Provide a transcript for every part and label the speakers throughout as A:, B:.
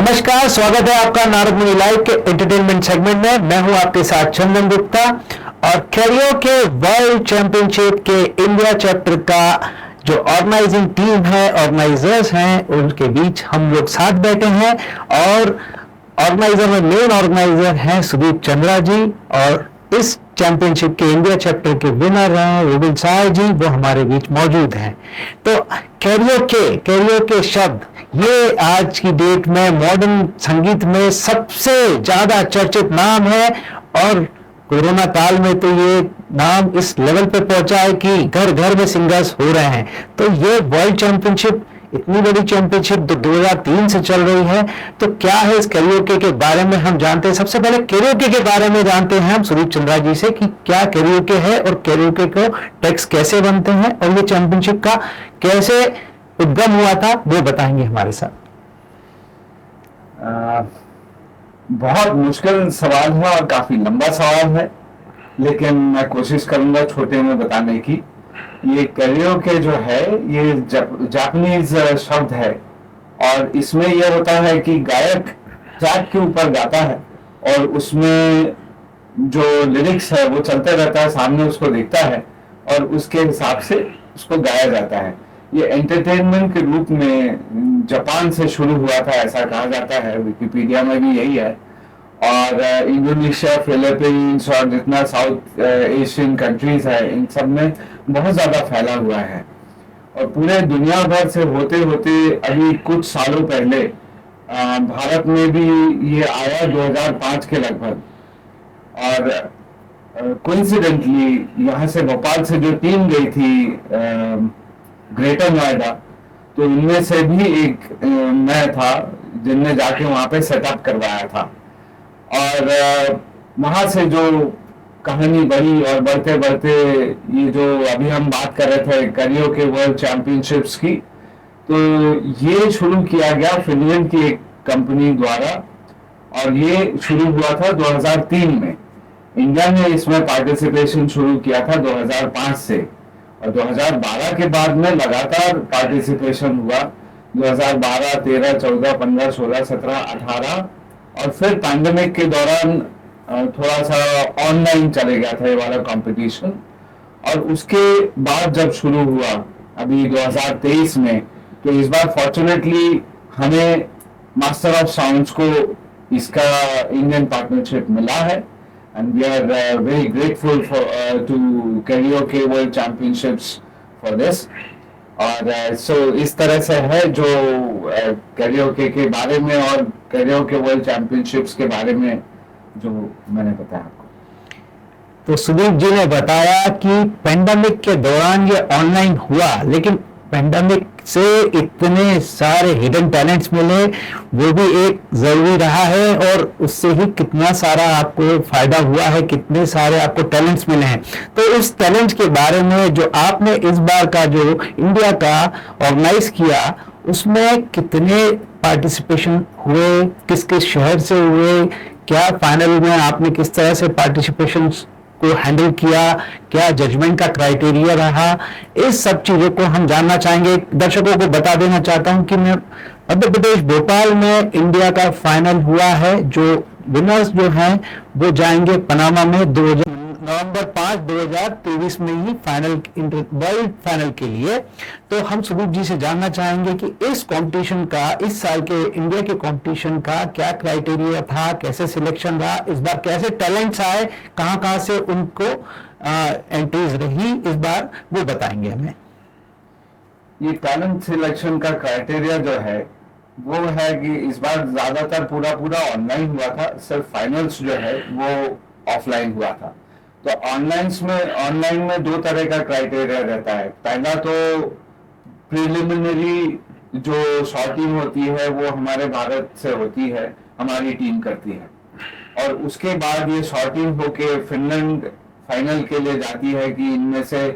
A: नमस्कार, स्वागत है आपका नारद मुनि लाइव के एंटरटेनमेंट सेगमेंट में। मैं हूं आपके साथ चंदन गुप्ता और कैरियोके वर्ल्ड चैंपियनशिप के इंडिया चैप्टर का जो ऑर्गेनाइजिंग टीम है, ऑर्गेनाइजर्स हैं, उनके बीच हम लोग साथ बैठे हैं और ऑर्गेनाइजर में मेन ऑर्गेनाइजर हैं सुदीप चंद्रा जी और इस चैंपियनशिप के इंडिया चैप्टर के विनर हैं रुबिन साय जी, वो हमारे बीच मौजूद हैं। तो कैरियोके शब्द ये आज की डेट में मॉडर्न संगीत में सबसे ज्यादा चर्चित नाम है और कोरोना काल में तो ये नाम इस लेवल पे पहुंचा है कि घर घर में सिंगर्स हो रहे हैं। तो ये वर्ल्ड चैंपियनशिप, इतनी बड़ी चैंपियनशिप तो 2003 से चल रही है। तो क्या है इस कैरियोके के बारे में हम जानते हैं। सबसे पहले कैरियोके के बारे में जानते हैं हम सुदीप चंद्रा जी से कि क्या कैरियोके है और कैरियोके को टेक्स्ट कैसे बनते हैं और ये चैंपियनशिप का कैसे उद्गम हुआ था, वो बताएंगे हमारे साथ।
B: बहुत मुश्किल सवाल है और काफी लंबा सवाल है, लेकिन मैं कोशिश करूंगा छोटे में बताने की। ये कैरियोके जो है ये जापानीज शब्द है और इसमें यह होता है कि गायक ट्रैक के ऊपर गाता है और उसमें जो लिरिक्स है वो चलते रहता है, सामने उसको दिखता है और उसके हिसाब से उसको गाया जाता है। ये एंटरटेनमेंट के रूप में जापान से शुरू हुआ था, ऐसा कहा जाता है, विकिपीडिया में भी यही है। और इंडोनेशिया, फिलीपींस और जितना साउथ एशियन कंट्रीज है, इन सब में बहुत ज्यादा फैला हुआ है और पूरे दुनिया भर से होते होते अभी कुछ सालों पहले भारत में भी ये आया 2005 के लगभग। और कोइंसिडेंटली यहाँ से भोपाल से जो टीम गई थी ग्रेटर नोएडा, तो इनमें से भी एक मैं था जिनने जाके वहां पे सेटअप करवाया था। और वहां से जो कहानी बढ़ी और बढ़ते बढ़ते ये जो अभी हम बात कर रहे थे कैरियोके वर्ल्ड चैंपियनशिप्स की, तो ये शुरू किया गया फिनलैंड की एक कंपनी द्वारा और ये शुरू हुआ था 2003 में। इंडिया ने इसमें पार्टिसिपेशन शुरू किया था 2005 से और 2012 के बाद में लगातार पार्टिसिपेशन हुआ। 2012, 13, 14, 15, 16, 17, 18 और फिर पैंडेमिक के दौरान थोड़ा सा ऑनलाइन चले गया था ये वाला कंपटीशन। और उसके बाद जब शुरू हुआ अभी 2023 में, तो इस बार फॉर्चुनेटली हमें मास्टर ऑफ साउंड्स को इसका इंडियन पार्टनरशिप मिला है and we are very grateful for to Karaoke World Championships for this। और so इस तरह से है जो कैरियोके के बारे में और कैरियोके वर्ल्ड चैंपियनशिप्स के बारे में जो मैंने बताया आपको।
A: तो सुदीप जी ने बताया कि पेंडेमिक के दौरान ये ऑनलाइन हुआ, लेकिन पेंडेमिक से इतने सारे हिडन टैलेंट्स मिले, वो भी एक जरूरी रहा है और उससे ही कितना सारा आपको फायदा हुआ है, कितने सारे आपको टैलेंट्स मिले हैं। तो इस टैलेंट के बारे में जो आपने इस बार का जो इंडिया का ऑर्गेनाइज किया, उसमें कितने पार्टिसिपेशन हुए, किस किस शहर से हुए, क्या फाइनल में आपने किस तरह से पार्टिसिपेशन को हैंडल किया, क्या जजमेंट का क्राइटेरिया रहा, इस सब चीजों को हम जानना चाहेंगे। दर्शकों को बता देना चाहता हूं कि मैं मध्य प्रदेश भोपाल में इंडिया का फाइनल हुआ है। जो विनर्स जो हैं वो जाएंगे पनामा में नवंबर 5, 2023 में ही वर्ल्ड फाइनल के लिए। तो हम सुदीप जी से जानना चाहेंगे कि इस कंपटीशन का, इस साल के इंडिया के कंपटीशन का क्या क्राइटेरिया था, कैसे सिलेक्शन रहा, इस बार कैसे टैलेंट्स आए, कहां से उनको एंट्रीज रही इस बार, वो बताएंगे हमें।
B: ये टैलेंट सिलेक्शन का क्राइटेरिया जो है वो है कि इस बार ज्यादातर पूरा ऑनलाइन हुआ था, सिर्फ फाइनल्स जो है वो ऑफलाइन हुआ था। तो ऑनलाइन में दो तरह का क्राइटेरिया रहता है। पहला तो प्रिलिमिनरी जो शॉर्टिंग होती है वो हमारे भारत से होती है, हमारी टीम करती है और उसके बाद ये शॉर्टिंग होके फिनलैंड फाइनल के लिए जाती है कि इनमें से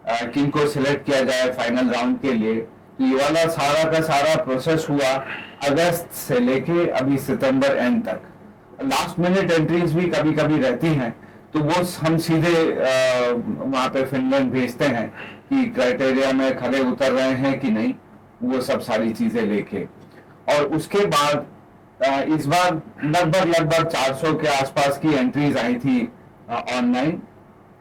B: किनको सिलेक्ट किया जाए फाइनल राउंड के लिए। तो ये वाला सारा का सारा प्रोसेस हुआ अगस्त से लेके अभी सितंबर एंड तक। लास्ट मिनट एंट्रीज भी कभी कभी रहती हैं, तो वो हम सीधे वहां पे फिनलैंड भेजते हैं कि क्राइटेरिया में खड़े उतर रहे हैं कि नहीं, वो सब सारी चीजें लेके। और उसके बाद इस बार लगभग 400 के आसपास की एंट्रीज आई थी ऑनलाइन,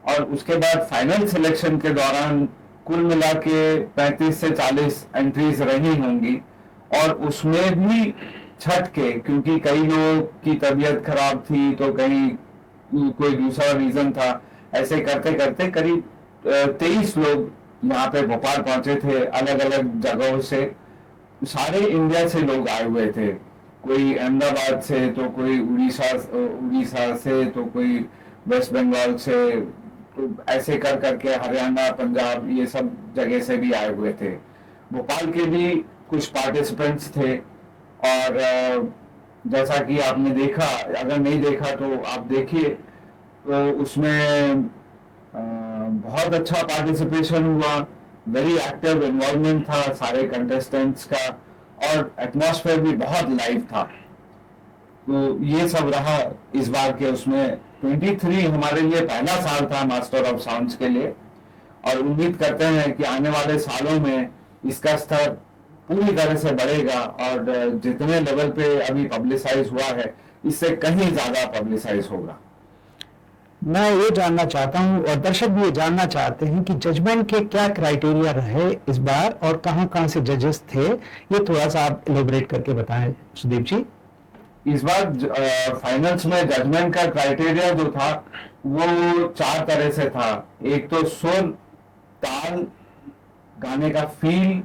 B: और उसके बाद फाइनल सिलेक्शन के दौरान कुल मिला के 35 से 40 एंट्रीज रही होंगी। और उसमें भी छठ के, क्योंकि कई लोगों की तबीयत खराब थी तो कहीं कोई दूसरा रीजन था, ऐसे करते करते करीब 23 लोग यहाँ पे भोपाल पहुंचे थे अलग अलग जगहों से। सारे इंडिया से लोग आए हुए थे, कोई अहमदाबाद से, तो कोई उड़ीसा से, तो कोई वेस्ट बंगाल से, तो ऐसे कर करके हरियाणा, पंजाब, ये सब जगह से भी आए हुए थे। भोपाल के भी कुछ पार्टिसिपेंट्स थे। और जैसा कि आपने देखा, अगर नहीं देखा तो आप देखिए, तो उसमें बहुत अच्छा पार्टिसिपेशन हुआ, वेरी एक्टिव इन्वॉल्वमेंट था सारे कंटेस्टेंट्स का, और एटमॉस्फेयर भी बहुत लाइव था। तो ये सब रहा इस बार के उसमें। 23 हमारे लिए पहला साल था मास्टर ऑफ साउंड्स के लिए, और उम्मीद करते हैं कि आने वाले सालों में इसका स्तर पूरी तरह से बढ़ेगा, और जितने लेवल पे अभी पब्लिसाइज हुआ है इससे कहीं ज्यादा पब्लिसाइज होगा।
A: मैं ये जानना चाहता हूं और दर्शक भी ये जानना चाहते हैं कि जजमेंट के क्या क्राइटेरिया रहे इस बार और कहां कहां से जजेस थे, ये थोड़ा सा आप एलोबरेट करके बताएं सुदीप जी।
B: इस बार फाइनल्स में जजमेंट का क्राइटेरिया जो था वो 4 तरह से था। एक तो सुर, ताल, गाने का फील,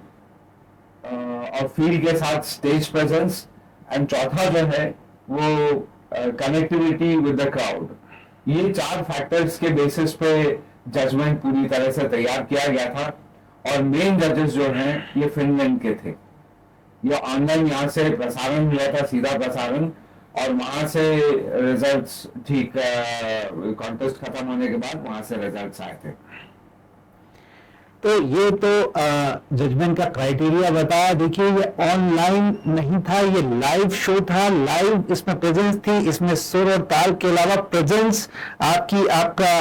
B: और फील के साथ स्टेज प्रेजेंस, एंड चौथा जो है वो कनेक्टिविटी विद द क्राउड। ये 4 फैक्टर्स के बेसिस पे जजमेंट पूरी तरह से तैयार किया गया था। और मेन जजेस जो हैं ये फिनलैंड के थे। ये ऑनलाइन यहाँ से प्रसारण हुआ था, सीधा प्रसारण, और वहां से रिजल्ट्स, ठीक कॉन्टेस्ट खत्म होने के बाद वहां से रिजल्ट्स आए थे।
A: तो ये तो जजमेंट का क्राइटेरिया बताया। देखिए ये ऑनलाइन नहीं था, ये लाइव शो था, लाइव इसमें प्रेजेंस थी, इसमें सुर और ताल के अलावा प्रेजेंस, आपका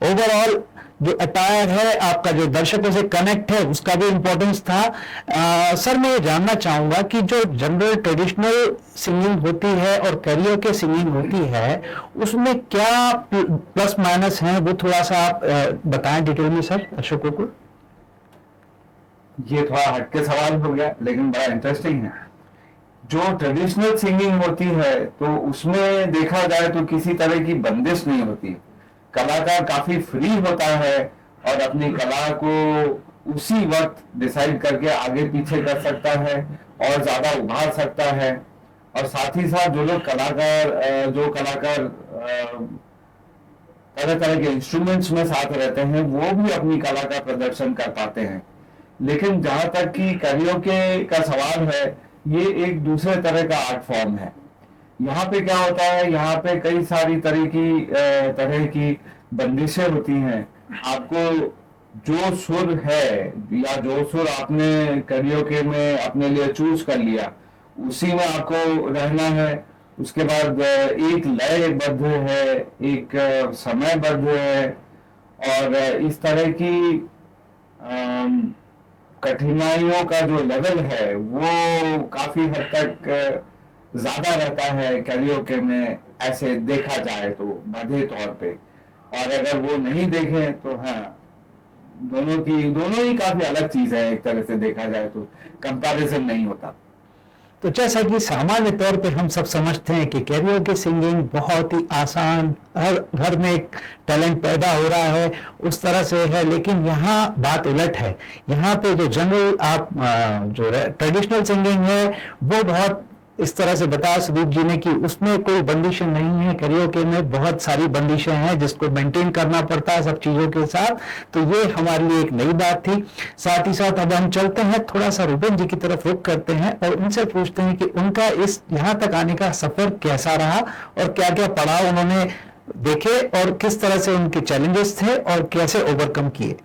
A: ओवरऑल जो अटायर है, आपका जो दर्शकों से कनेक्ट है, उसका भी इंपॉर्टेंस था। सर मैं ये जानना चाहूंगा कि जो जनरल ट्रेडिशनल सिंगिंग होती है और कैरियोके सिंगिंग होती है, उसमें क्या प्लस माइनस हैं, वो थोड़ा सा आप बताएं डिटेल में सर दर्शकों को।
B: ये थोड़ा हटके सवाल हो गया लेकिन बड़ा इंटरेस्टिंग है। जो ट्रेडिशनल सिंगिंग होती है तो उसमें देखा जाए तो किसी तरह की बंदिश नहीं होती। कलाकार काफी फ्री होता है और अपनी कला को उसी वक्त डिसाइड करके आगे पीछे कर सकता है और ज्यादा उभार सकता है। और साथ ही साथ जो कलाकार तरह तरह के इंस्ट्रूमेंट्स में साथ रहते हैं वो भी अपनी कला का प्रदर्शन कर पाते हैं। लेकिन जहां तक कि कैरियोके का सवाल है, ये एक दूसरे तरह का आर्ट फॉर्म है। यहाँ पे क्या होता है, यहाँ पे कई सारी तरह की बंदिशें होती हैं। आपको जो सुर है या जो सुर आपने कैरियोके में अपने लिए चूज कर लिया उसी में आपको रहना है। उसके बाद एक लयबद्ध है, एक समयबद्ध है, और इस तरह की कठिनाइयों का जो लेवल है वो काफी हद तक ज्यादा रहता है कैरियोके में, ऐसे देखा जाए तो बाध्य तौर पे। और अगर वो नहीं देखें तो हाँ, दोनों ही काफी अलग चीज है। एक तरह से देखा जाए तो कंपैरिजन नहीं होता।
A: तो जैसा कि सामान्य तौर पे हम सब समझते हैं कि कैरियोके सिंगिंग बहुत ही आसान, हर घर में एक टैलेंट पैदा हो रहा है, उस तरह से है। लेकिन यहाँ बात उलट है। यहाँ पे जो जनरल जो ट्रेडिशनल सिंगिंग है वो बहुत इस तरह से बताया सुदीप जी ने कि उसमें कोई बंदिशें नहीं है। कैरियोके में बहुत सारी बंदिशें हैं जिसको मेंटेन करना पड़ता है सब चीजों के साथ। तो ये हमारे लिए एक नई बात थी। साथ ही साथ अब हम चलते हैं, थोड़ा सा रूबेन जी की तरफ रुख करते हैं और उनसे पूछते हैं कि उनका इस यहाँ तक आने का सफर कैसा रहा और क्या क्या पड़ाव उन्होंने देखे और किस तरह से उनके चैलेंजेस थे और कैसे ओवरकम किए।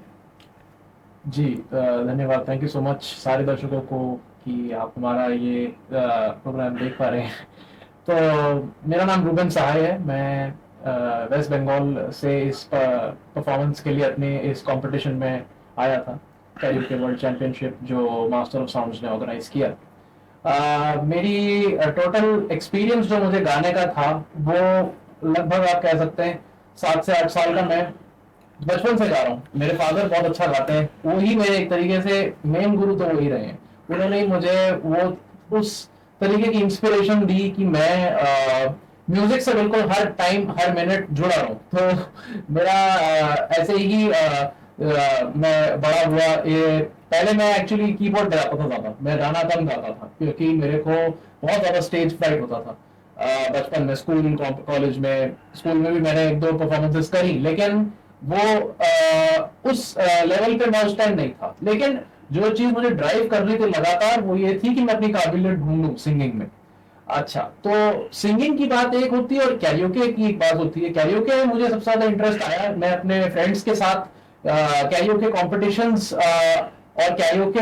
C: जी धन्यवाद, थैंक यू सो मच सारे दर्शकों को कि आप हमारा ये प्रोग्राम देख पा रहे हैं। तो मेरा नाम रूबेन सहाय है। मैं वेस्ट बंगाल से इस परफॉर्मेंस के लिए अपने इस कंपटीशन में आया था, कैरियोके वर्ल्ड चैंपियनशिप जो मास्टर ऑफ साउंड्स ने ऑर्गेनाइज किया। मेरी टोटल एक्सपीरियंस जो मुझे गाने का था वो लगभग आप कह सकते हैं 7 से 8 साल का मैं बचपन से गा रहा हूँ। मेरे फादर बहुत अच्छा गाते हैं, वही मेरे एक तरीके से मेन गुरु तो वही रहे हैं। उन्होंने ही मुझे वो उस तरीके की इंस्पिरेशन दी कि मैं म्यूजिक से बिल्कुल हर टाइम हर मिनट जुड़ा रहूं। तो मेरा ऐसे ही मैं बड़ा हुआ। ये पहले मैं एक्चुअली कीबोर्ड बजाता था ज्यादा, मैं गाना कम गाता था क्योंकि मेरे को बहुत ज्यादा स्टेज फ्राइट होता था। बचपन में स्कूल कॉलेज में, स्कूल में भी मैंने 1-2 परफॉर्मेंसेस करी, लेकिन वो उस लेवल पे मैं उस टाइम नहीं था। लेकिन जो चीज मुझे ड्राइव कर रही थी लगातार वो ये थी कि मैं अपनी काबिलियत ढूंढूं सिंगिंग में। अच्छा, तो सिंगिंग की बात एक होती है और कैरियोके की एक बात होती है। कैरियोके में मुझे सबसे ज्यादा इंटरेस्ट आया, मैं अपने फ्रेंड्स के साथ कैरियोके कॉम्पिटिशंस और कैरियोके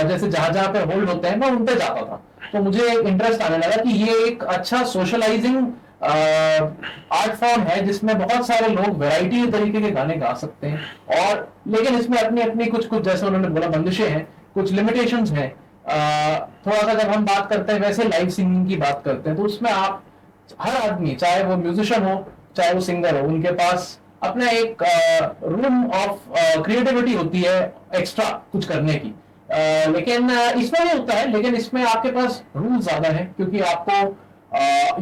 C: जैसे जहां जहां पे होल्ड होते हैं मैं उन पे जाता था। तो मुझे इंटरेस्ट आने लगा कि ये एक अच्छा सोशलाइजिंग आर्ट फॉर्म है जिसमें बहुत सारे लोग वैरायटी तरीके के गाने गा सकते हैं। और लेकिन इसमें अपनी अपनी कुछ कुछ जैसे उन्होंने बोला बंदिशें हैं, कुछ लिमिटेशंस हैं। थोड़ा सा जब हम बात करते हैं वैसे लाइव सिंगिंग की बात करते हैं तो उसमें आप हर आदमी, चाहे वो म्यूजिशियन हो चाहे वो सिंगर हो, उनके पास अपना एक रूम ऑफ क्रिएटिविटी होती है एक्स्ट्रा कुछ करने की। लेकिन इसमें भी होता है, लेकिन इसमें आपके पास रूल ज्यादा है क्योंकि आपको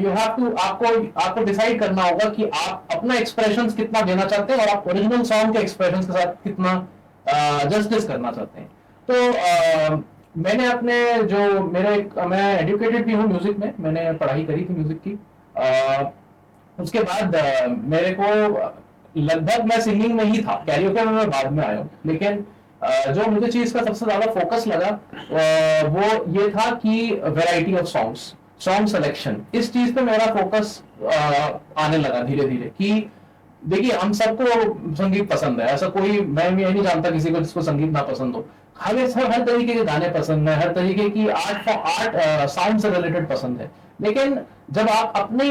C: यू हैव टू आपको डिसाइड करना होगा कि आप अपना एक्सप्रेशंस कितना देना चाहते हैं और आप ओरिजिनल सॉन्ग के एक्सप्रेशंस के साथ कितना जस्टिस करना चाहते हैं। तो मैंने अपने जो मैं एजुकेटेड भी हूँ म्यूजिक में, मैंने पढ़ाई करी थी म्यूजिक की। उसके बाद मेरे को लगभग मैं सिंगिंग में ही था, कैरियोके में मैं बाद में आया हूँ। लेकिन जो मुझे चीज का सबसे ज्यादा फोकस लगा वो ये था कि वैरायटी ऑफ सॉन्ग सिलेक्शन, इस चीज पे मेरा फोकस आने लगा धीरे धीरे। कि देखिए, हम सबको संगीत पसंद है, ऐसा कोई मैं ये नहीं जानता किसी को जिसको संगीत ना पसंद हो। हमें सब हर तरीके के गाने पसंद है, हर तरीके की आर्ट साउंड से रिलेटेड पसंद है। लेकिन जब आप अपनी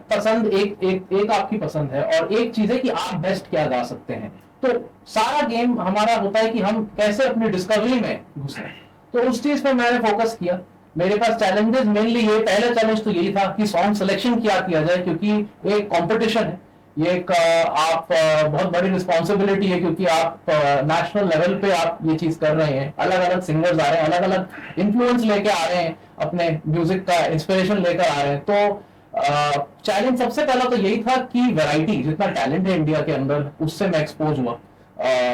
C: पसंद एक आपकी पसंद है और एक चीज है कि आप बेस्ट क्या गा सकते हैं, तो सारा गेम हमारा होता है कि हम कैसे अपनी डिस्कवरी में घुसे। तो उस चीज पे मैंने फोकस किया। मेरे पास चैलेंजेस मेनली ये, पहला चैलेंज तो यही था कि सॉन्ग सिलेक्शन क्या किया जाए, क्योंकि एक कंपटीशन है, ये एक आप बहुत बड़ी रिस्पॉन्सिबिलिटी है क्योंकि आप नेशनल लेवल पे आप ये चीज कर रहे हैं। अलग अलग सिंगर्स आ रहे हैं, अलग अलग इन्फ्लुएंस लेके आ रहे हैं, अपने म्यूजिक का इंस्पिरेशन लेकर आ रहे हैं। तो चैलेंज सबसे पहला तो यही था कि वैरायटी, जितना टैलेंट है इंडिया के अंदर, उससे मैं एक्सपोज हुआ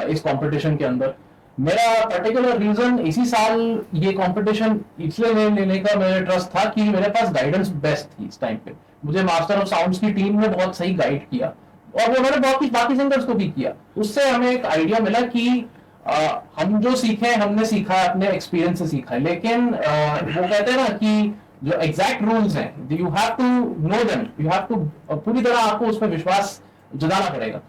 C: इस कंपटीशन के अंदर। मेरा पर्टिकुलर रीजन इसी साल ये कंपटीशन इसलिए लेने का मेरा ट्रस्ट था कि मेरे पास गाइडेंस बेस्ट थी इस टाइम पे। मुझे मास्टर ऑफ साउंड्स की टीम ने बहुत सही गाइड किया और वो उन्होंने बहुत कुछ बाकी सिंगर्स को भी किया। उससे हमें एक आइडिया मिला कि हम जो सीखे हमने सीखा है, अपने एक्सपीरियंस से सीखा है। लेकिन वो कहते हैं ना कि जो एग्जैक्ट रूल्स हैं, you have to know them, you have to पूरी तरह आपको उस पर विश्वास जताना पड़ेगा।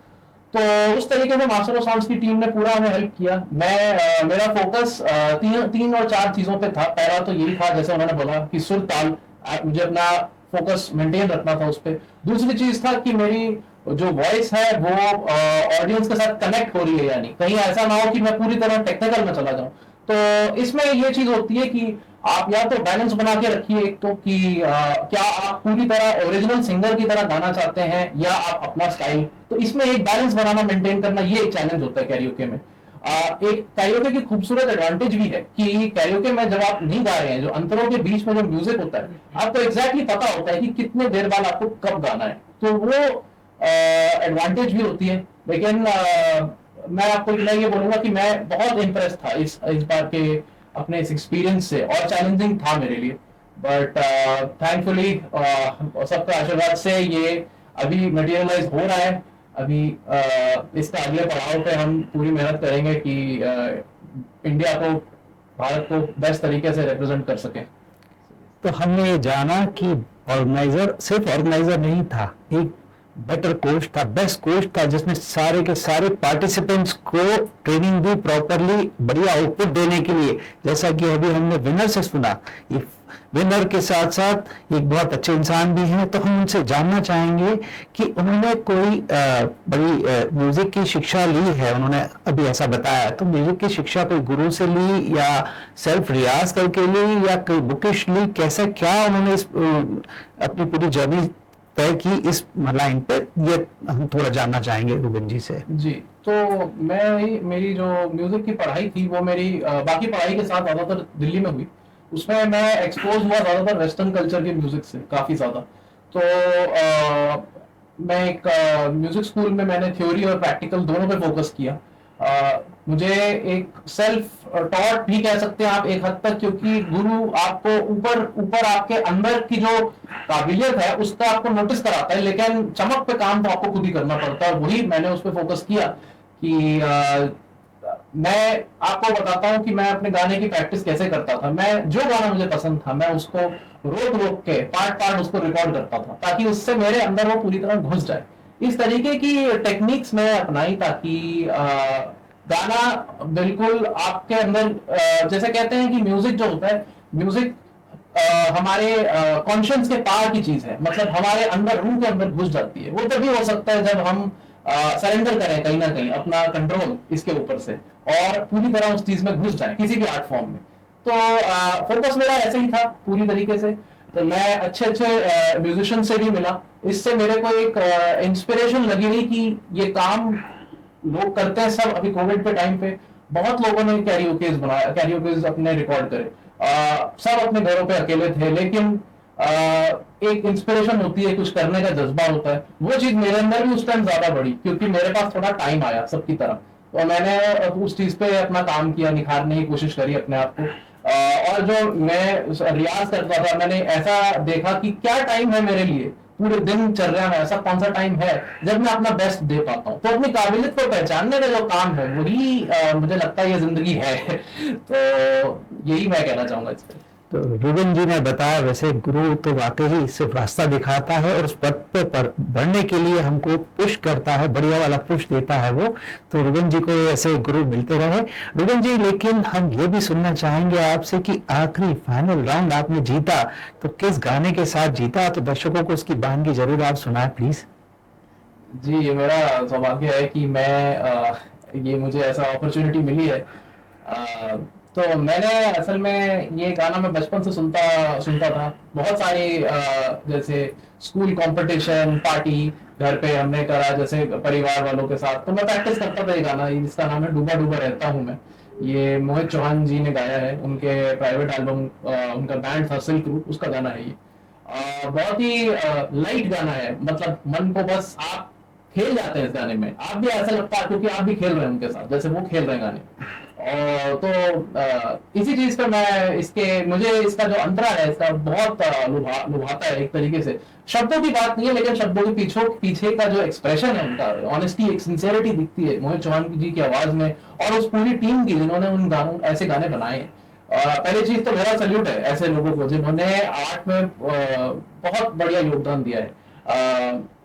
C: तो उस तरीके से मास्टर ऑफ साउंड्स की टीम ने पूरा हमें हेल्प किया। मैं मेरा फोकस तीन और चार चीजों पे था। पहला तो यही था, जैसे उन्होंने बोला कि सुर ताल, मुझे अपना फोकस मेंटेन रखना था उस पर। दूसरी चीज था कि मेरी जो वॉइस है वो ऑडियंस के साथ कनेक्ट हो रही है, यानी कहीं ऐसा ना हो कि मैं पूरी तरह टेक्निकल में चला जाऊं। तो इसमें ये चीज होती है कि आप या तो बैलेंस बना के रखिए, एक तो कि क्या आप पूरी तरह ओरिजिनल सिंगर की तरह गाना चाहते हैं या आप अपना स्टाइल। तो इसमें एक बैलेंस बनाना, मेंटेन करना, ये एक चैलेंज होता है कैरियोके में। एक कैरियोके की खूबसूरत एडवांटेज भी है कि कैरियोके में जब आप नहीं गा रहे हैं, जो अंतरों के बीच में जो म्यूजिक होता है, आपको एग्जैक्टली पता होता है कि कितने देर बाद आपको कब गाना है। तो वो एडवांटेज भी होती है। लेकिन मैं आपको ये बोलूंगा कि मैं बहुत इंप्रेस था इस बार के अपने इस एक्सपीरियंस से, और चैलेंजिंग था मेरे लिए। बट थैंकफुली सबका आशीर्वाद से ये अभी मटेरियलाइज हो रहा है। अभी इसका अगले पड़ाव पे हम पूरी मेहनत करेंगे कि इंडिया को, भारत को बेस्ट तरीके से रिप्रेजेंट कर सके।
A: तो हमने ये जाना कि ऑर्गेनाइजर सिर्फ ऑर्गेनाइजर नहीं था, एक बेटर कोच था, बेस्ट कोच था, जिसने सारे के सारे पार्टिसिपेंट्स को ट्रेनिंग दी प्रॉपरली बढ़िया आउटपुट देने के लिए। जैसा कि अभी हमने विनर से सुना, ये विनर के साथ साथ एक बहुत अच्छे इंसान भी हैं, तो हम उनसे जानना चाहेंगे कि उन्होंने कोई बड़ी म्यूजिक की शिक्षा ली है, उन्होंने अभी ऐसा बताया, तो म्यूजिक की शिक्षा कोई गुरु से ली या सेल्फ रियाज करके ली या कोई बुकिश ली, कैसे क्या उन्होंने इस अपनी पूरी जर्नी तय की इस लाइन पे, ये हम थोड़ा जानना चाहेंगे रूबेन जी से।
C: जी, तो मेरी जो म्यूजिक की पढ़ाई थी वो मेरी बाकी पढ़ाई के साथ ज्यादातर दिल्ली में हुई। उसमें मैं एक्सपोज हुआ ज्यादातर वेस्टर्न कल्चर के म्यूजिक से काफी ज्यादा। तो मैं एक म्यूजिक स्कूल में मैंने थ्योरी और प्रैक्टिकल दोनों पे फोकस किया। मुझे एक सेल्फ टॉट भी कह सकते हैं आप एक हद तक, क्योंकि गुरु आपको ऊपर ऊपर आपके अंदर की जो काबिलियत है उसका आपको नोटिस कराता है, लेकिन चमक पे काम तो आपको खुद ही करना पड़ता है। और वही मैंने उस पर फोकस किया कि मैं आपको बताता हूँ कि मैं अपने गाने की प्रैक्टिस कैसे करता था। मैं जो गाना मुझे पसंद था मैं उसको रोक रोक के पार्ट पार्ट उसको रिकॉर्ड करता था, ताकि उससे मेरे अंदर वो पूरी तरह घुस जाए। इस तरीके की टेक्निक्स मैं अपनाई ताकि गाना बिल्कुल आपके अंदर, जैसे कहते हैं कि म्यूजिक जो होता है, म्यूजिक हमारे कॉन्शियस के पार की चीज है, मतलब हमारे अंदर, रूह के अंदर घुस जाती है। वो तभी हो सकता है जब हम सरेंडर करें कहीं ना कहीं अपना कंट्रोल इसके ऊपर से और पूरी तरह उस चीज में घुस जाए किसी भी आर्ट फॉर्म में। तो फोकस मेरा ऐसे ही था पूरी तरीके से। तो मैं अच्छे अच्छे म्यूजिशियन से भी मिला, इससे मेरे को एक इंस्पिरेशन लगी हुई कि ये काम लोग करते हैं सब। अभी कोविड के टाइम पे बहुत लोगों ने कैरियोकेज बनाया, कैरियोकेज अपने रिकॉर्ड करे, सब अपने घरों पे अकेले थे, लेकिन एक इंस्पिरेशन होती है, कुछ करने का जज्बा होता है। वो चीज मेरे अंदर भी उस टाइम ज्यादा बढ़ी क्योंकि मेरे पास थोड़ा टाइम आया सबकी तरह, तो मैंने उस चीज पे अपना काम किया, निखारने की कोशिश करी अपने आप को। और जो मैं रियाज करता था, मैंने ऐसा देखा कि क्या टाइम है मेरे लिए पूरे दिनचर्या में, ऐसा कौन सा टाइम है जब मैं अपना बेस्ट दे पाता हूँ। तो अपनी काबिलियत को पहचानने का जो काम है वही मुझे लगता है ये जिंदगी है। तो यही मैं कहना चाहूंगा इस पे।
A: तो रूबेन जी ने बताया, वैसे गुरु तो वाकई ही सिर्फ रास्ता दिखाता है और उस पथ पे बढ़ने के लिए हमको पुश करता है, बढ़िया वाला पुश देता है वो। तो रूबेन जी को ऐसे गुरु मिलते रहे। रूबेन जी, लेकिन हम ये भी सुनना चाहेंगे आपसे कि आखिरी फाइनल राउंड आपने जीता, तो किस गाने के साथ जीता, तो दर्शकों को उसकी बानगी जरूर आप सुनाए प्लीज।
C: जी, ये मेरा सौभाग्य है कि ये मुझे ऐसा अपॉर्चुनिटी मिली है। तो मैंने असल में ये गाना मैं बचपन से सुनता था। बहुत सारी जैसे स्कूल कंपटीशन, पार्टी घर पे हमने करा जैसे परिवार वालों के साथ, तो मैं प्रैक्टिस करता था ये गाना। इसका नाम है डूबा डूबा रहता हूँ मैं। ये मोहित चौहान जी ने गाया है, उनके प्राइवेट एल्बम, उनका बैंड था सिल्क रूट, उसका गाना है ये। बहुत ही लाइट गाना है, मतलब मन को बस आप खेल जाते हैं इस गाने में। आप भी ऐसा लगता है क्योंकि आप भी खेल रहे हैं उनके साथ जैसे वो खेल रहे हैं गाने। और तो इसी चीज पे मुझे इसका जो अंतरा है इसका बहुत लुभाता है एक तरीके से। शब्दों की बात नहीं है, लेकिन शब्दों के पीछे का जो एक्सप्रेशन है उनका, ऑनेस्टी, एक सिंसियरिटी दिखती है मोहित चौहान जी की आवाज में और उस पूरी टीम की जिन्होंने ऐसे गाने बनाए हैं। पहली चीज तो मेरा सल्यूट है ऐसे लोगों को जिन्होंने आर्ट में बहुत बढ़िया योगदान दिया है।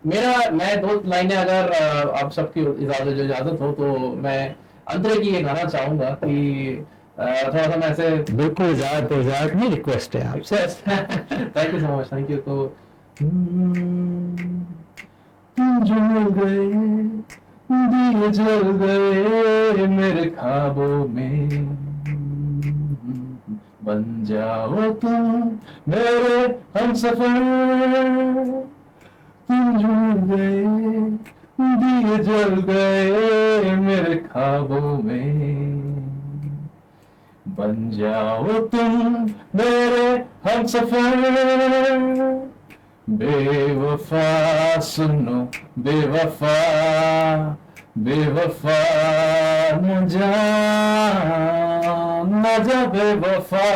C: मैं 2 लाइनें अगर आप सबकी इजाजत हो तो मैं अंतरे की ये गाना चाहूंगा कि थोड़ा सा मैं ऐसे।
A: बिल्कुल, इजाजत नहीं, रिक्वेस्ट है आपसे।
C: Thank you so much, thank you. तो तुम जल गए, दिल जल गए मेरे ख्वाबों में, बन जाओ तुम मेरे हमसफर। तुम जल गए, दिए जल गए मेरे ख्वाबों में, बन जाओ तुम मेरे हमसफर। बेवफा सुनो बेवफा, बेवफा न जा बेवफा,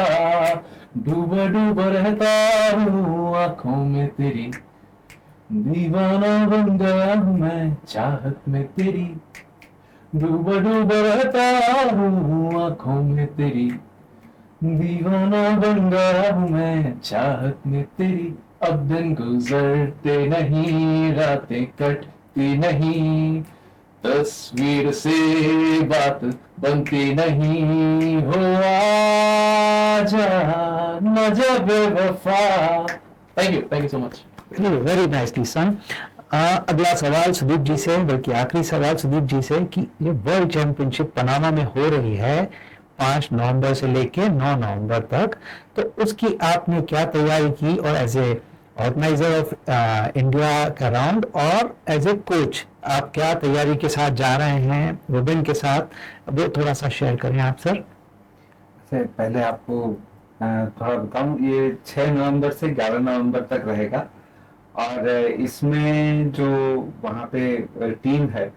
C: डूबा डूबा रहता हूँ आंखों में तेरी, दीवाना बन गया हूँ मैं चाहत में तेरी, डूबा डूबा रहता हूँ आंखों में तेरी, दीवाना बन गया हूँ मैं चाहत में तेरी। अब दिन गुजरते नहीं, रातें कटती नहीं, तस्वीर से बात बनती नहीं, हो आजा न जब वफा। Thank you so much.
A: Very nicely son. अगला सवाल सुदीप जी से, बल्कि आखिरी सवाल सुदीप जी से, कि ये वर्ल्ड चैंपियनशिप पनामा में हो रही है 5 नवंबर से लेके 9 नवंबर तक, तो उसकी आपने क्या तैयारी की, और as a organiser of India का राउंड और एज ए कोच आप क्या तैयारी के साथ जा रहे हैं रुबिन के साथ, वो थोड़ा सा शेयर करें आप सर।
B: पहले आपको थोड़ा बताऊं, ये 6 नवंबर से 11 नवंबर तक रहेगा, और इसमें जो वहाँ पे टीम है,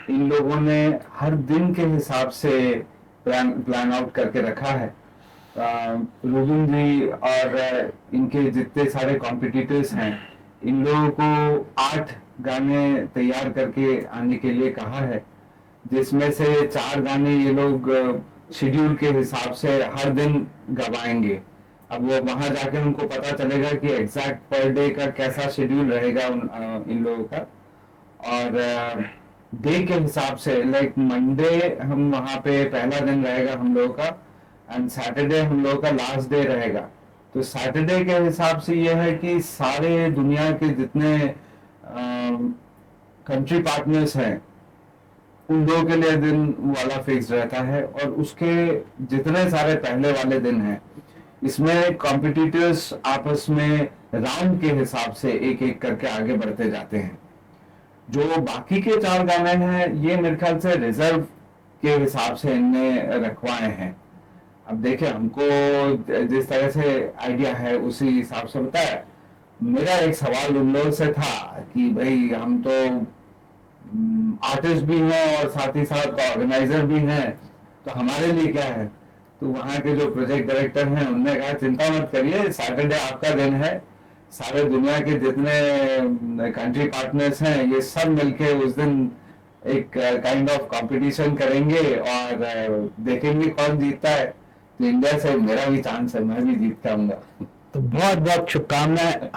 B: इन लोगों ने हर दिन के हिसाब से प्लान आउट करके रखा है। रुबिन जी और इनके जितने सारे कॉम्पिटिटर्स हैं, इन लोगों को 8 गाने तैयार करके आने के लिए कहा है, जिसमें से 4 गाने ये लोग शेड्यूल के हिसाब से हर दिन गवाएंगे। अब वो वहां जाके उनको पता चलेगा कि एग्जैक्ट पर डे का कैसा शेड्यूल रहेगा इन लोगों का, और डे के हिसाब से, लाइक मंडे हम वहाँ पे पहला दिन रहेगा हम लोगों का, एंड सैटरडे हम लोगों का लास्ट डे रहेगा। तो सैटरडे के हिसाब से ये है कि सारे दुनिया के जितने कंट्री पार्टनर्स हैं, उन लोगों के लिए दिन वाला फिक्स रहता है, और उसके जितने सारे पहले वाले दिन हैं, इसमें कॉम्पिटिटर्स आपस में राउंड के हिसाब से एक एक करके आगे बढ़ते जाते हैं। जो बाकी के 4 गाने हैं, ये मेरे ख्याल से रिजर्व के हिसाब से इनने रखवाए हैं। अब देखिए, हमको जिस तरह से आइडिया है उसी हिसाब से बताया। मेरा एक सवाल उन लोगों से था कि भाई, हम तो आर्टिस्ट भी हैं और साथ ही साथ ऑर्गेनाइजर भी हैं, तो हमारे लिए क्या है? तो वहाँ के जो प्रोजेक्ट डायरेक्टर हैं, उनने कहा चिंता मत करिए, सैटरडे आपका दिन है, सारे दुनिया के जितने कंट्री पार्टनर्स हैं, ये सब मिलके उस दिन एक काइंड ऑफ कंपटीशन करेंगे और देखेंगे कौन जीतता है। तो इंडिया से मेरा भी चांस है, मैं भी जीत के आऊंगा।
A: तो बहुत बहुत शुभकामनाएं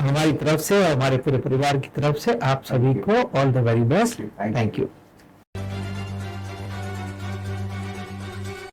A: हमारी तरफ से और हमारे पूरे परिवार की तरफ से आप सभी को। All the very best. Thank you.